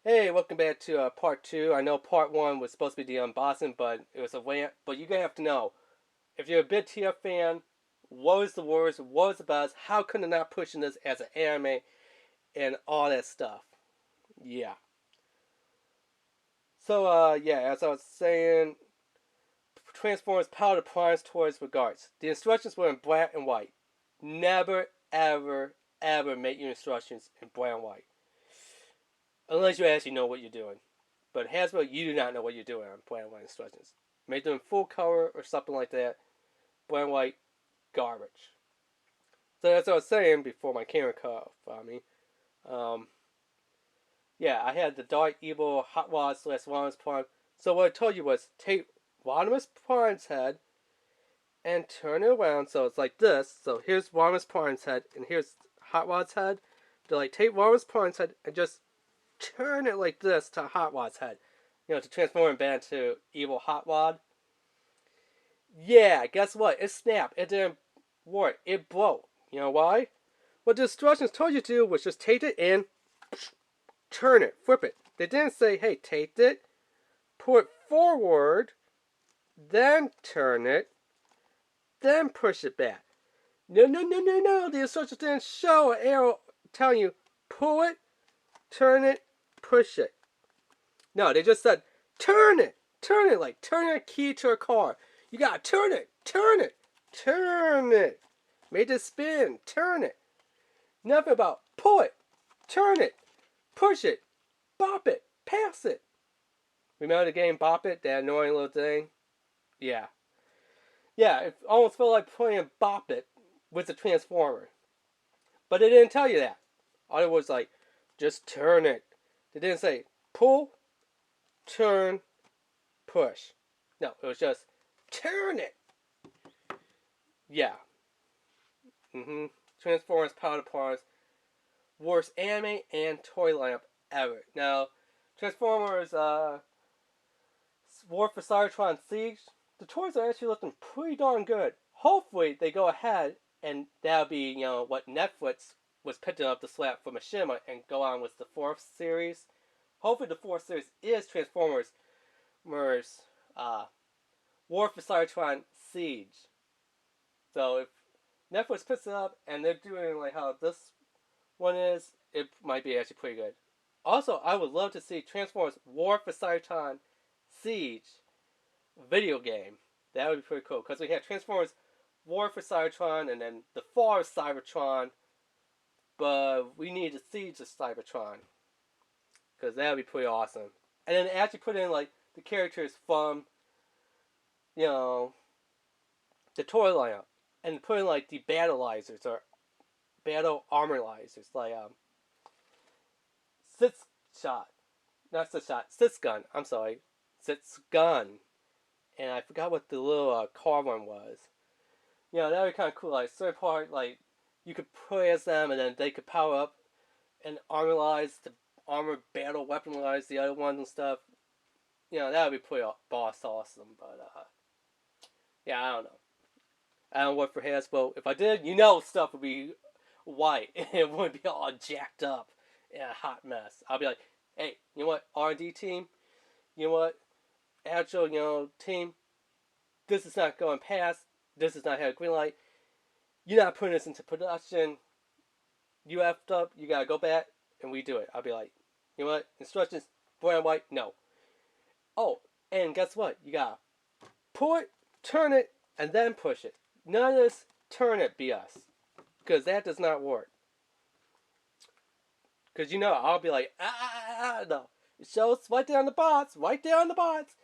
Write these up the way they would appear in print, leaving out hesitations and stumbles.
Hey, welcome back to part 2. I know part 1 was supposed to be the unboxing, but it was a rant. But you're going to have to know, if you're a big TF fan, what was the worst, what was the buzz, how could they not pushing this as an anime, and all that stuff. Yeah. So, yeah, as I was saying, Transformers Power to Prime's Toys Regards. The instructions were in black and white. Never, ever, ever make your instructions in black and white. Unless you actually know what you're doing. But Hasbro, you do not know what you're doing on black and white instructions. Make them full color or something like that. Black and white, garbage. So as I was saying before my camera cut off on me, um, yeah, I had the Dark Evil Hot Rod / Rodimus Prime. So what I told you was take Rodimus Prime's head and turn it around so it's like this. So here's Rodimus Prime's head and here's Hot Rod's head. To like take Rodimus Prime's head and just turn it like this to Hot Rod's head. To transform him back to evil Hot Rod. Yeah, guess what? It snapped. It didn't work. It broke. You know why? What the instructions told you to do was just take it in, turn it, flip it. They didn't say, hey, take it, pull it forward, then turn it, then push it back. No, no, no, no, no. The instructions didn't show an arrow telling you, pull it, turn it, push it. No, they just said, turn it, like turning a key to a car. You gotta turn it, turn it, turn it. Make it spin, turn it. Nothing about pull it, turn it, push it, bop it, pass it. Remember the game Bop It, that annoying little thing? Yeah. Yeah, it almost felt like playing Bop It with the Transformer. But it didn't tell you that. All it was like, just turn it. They didn't say pull, turn, push. No, it was just turn it. Yeah. Transformers Power to Prime's worst anime and toy lineup ever. Now, Transformers War for Cybertron Siege, the toys are actually looking pretty darn good. Hopefully, they go ahead and that'll be, what Netflix was picking up the slack for Machinima and go on with the 4th series. Hopefully, the 4th series is Transformers War for Cybertron Siege. So if Netflix picks it up and they're doing like how this one is, it might be actually pretty good. Also, I would love to see Transformers War for Cybertron Siege video game. That would be pretty cool because we have Transformers War for Cybertron and then the Fall of Cybertron, but we need the Siege of Cybertron because that would be pretty awesome. And then actually put in like the characters from the toy lineup and put in like the battleizers or battle armorizers like Sitz Gun. I'm sorry, Sitz Gun, and I forgot what the little car one was. That would be kind of cool. Like certain part, like you could play as them, and then they could power up and armorize the armor battle weaponize the other ones and stuff. That would be pretty boss awesome. But yeah, I don't know. I don't work for Hasbro. If I did, stuff would be white. It wouldn't be all jacked up in a hot mess. I'll be like, hey, you know what, R&D team? You know what, Agile, team? This is not going past. This does not have a green light. You're not putting this into production. You effed up. You gotta go back and redo it. I'll be like, you know what, instructions, black and white, no. Oh, and guess what? You gotta pull it, turn it, and then push it. None of this turn it BS. Because that does not work. Because I'll be like, no. It shows right there on the bots. Right there on the bots.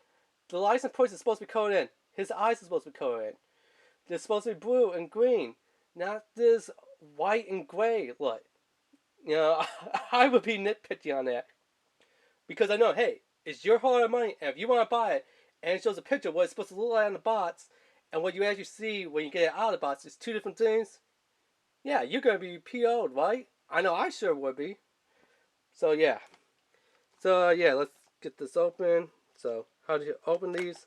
The license plate is supposed to be coded in. His eyes are supposed to be coded in. They're supposed to be blue and green. Not this white and gray look. I would be nitpicky on that. Because I know, hey, it's your hard money. And if you want to buy it, and it shows a picture of what it's supposed to look like on the bots, and what you actually see when you get it out of the box is two different things, yeah, you're going to be PO'd, right? I know I sure would be. So, yeah. So, yeah, let's get this open. So, how do you open these?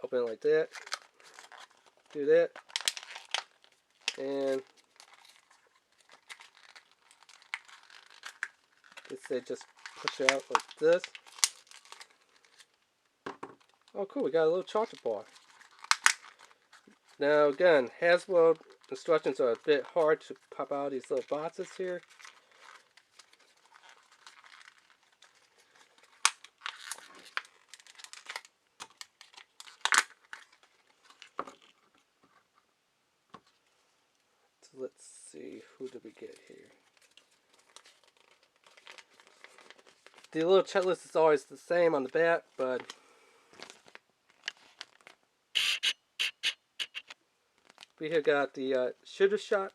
Open it like that. Do that. And they say just push it out like this. Oh cool, we got a little chocolate bar. Now again, Hasbro instructions are a bit hard to pop out these little boxes here. So let's see, who did we get here? The little checklist is always the same on the back, but we here got the Sugar Shot.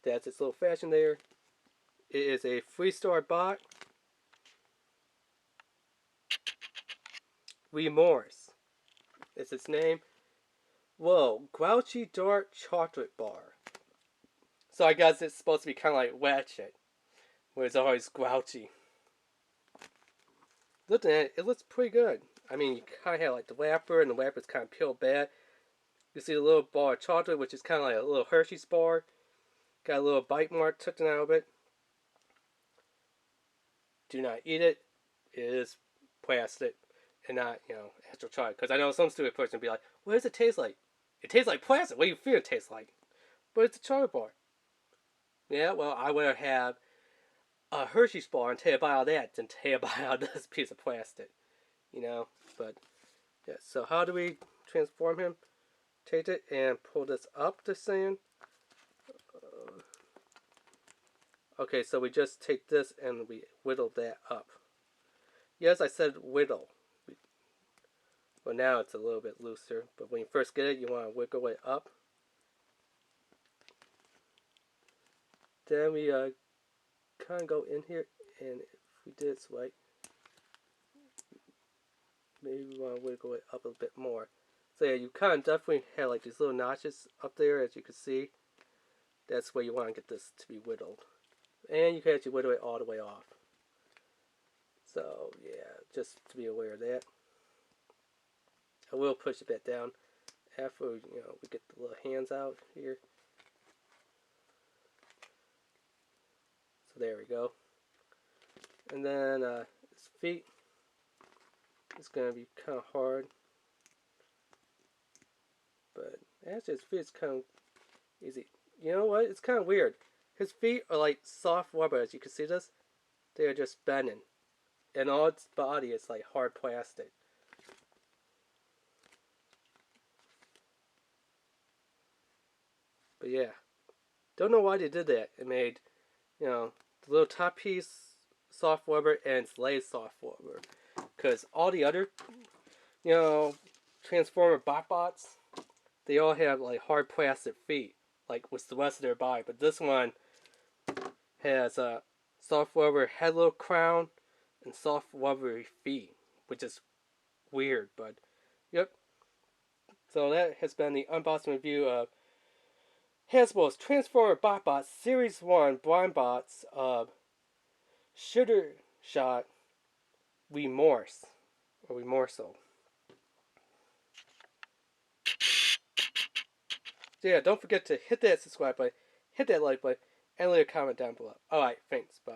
That's its little fashion there. It is a 3-star box. Remorse is its name. Whoa, grouchy dark chocolate bar. So I guess it's supposed to be kind of like Ratchet, where it's always grouchy. Looking at it, it looks pretty good. I mean, you kind of have like the wrapper, and the wrapper's kind of peeled back. You see the little bar of chocolate, which is kind of like a little Hershey's bar. Got a little bite mark tucked out of it. Do not eat it. It is plastic and not, actual chocolate. Because I know some stupid person would be like, what does it taste like? It tastes like plastic. What do you feel it tastes like? But it's a chocolate bar. Yeah, well, I would have a Hershey's bar and tell you about all that than tell you about all this piece of plastic. But, yeah, so how do we transform him? Take it and pull this up the sand. Okay, so we just take this and we whittle that up. Yes, I said whittle. Well, now it's a little bit looser, but when you first get it, you want to wiggle it up. Then we kind of go in here, and if we did it right, maybe we want to wiggle it up a bit more. So yeah, you kind of definitely have like these little notches up there, as you can see. That's where you want to get this to be whittled. And you can actually whittle it all the way off. So yeah, just to be aware of that. I will push it back down after we get the little hands out here. So there we go. And then his feet. It's gonna be kind of hard, but actually his feet is kind of easy. You know what? It's kind of weird. His feet are like soft rubber, as you can see this. They are just bending, and all its body is like hard plastic. But yeah, don't know why they did that. It made, the little top piece soft rubber and its legs soft rubber. Because all the other, Transformer BOTBOTS, they all have like hard plastic feet, like with the rest of their body. But this one has a soft rubber head little crown and soft rubbery feet, which is weird. But yep. So that has been the unboxing review of Hasbro's Transformer BOTBOTS Series 1 Blind Bots of Sugar Shot Remorse or Remorsal. So yeah, don't forget to hit that subscribe button, hit that like button, and leave a comment down below. Alright, thanks, bye.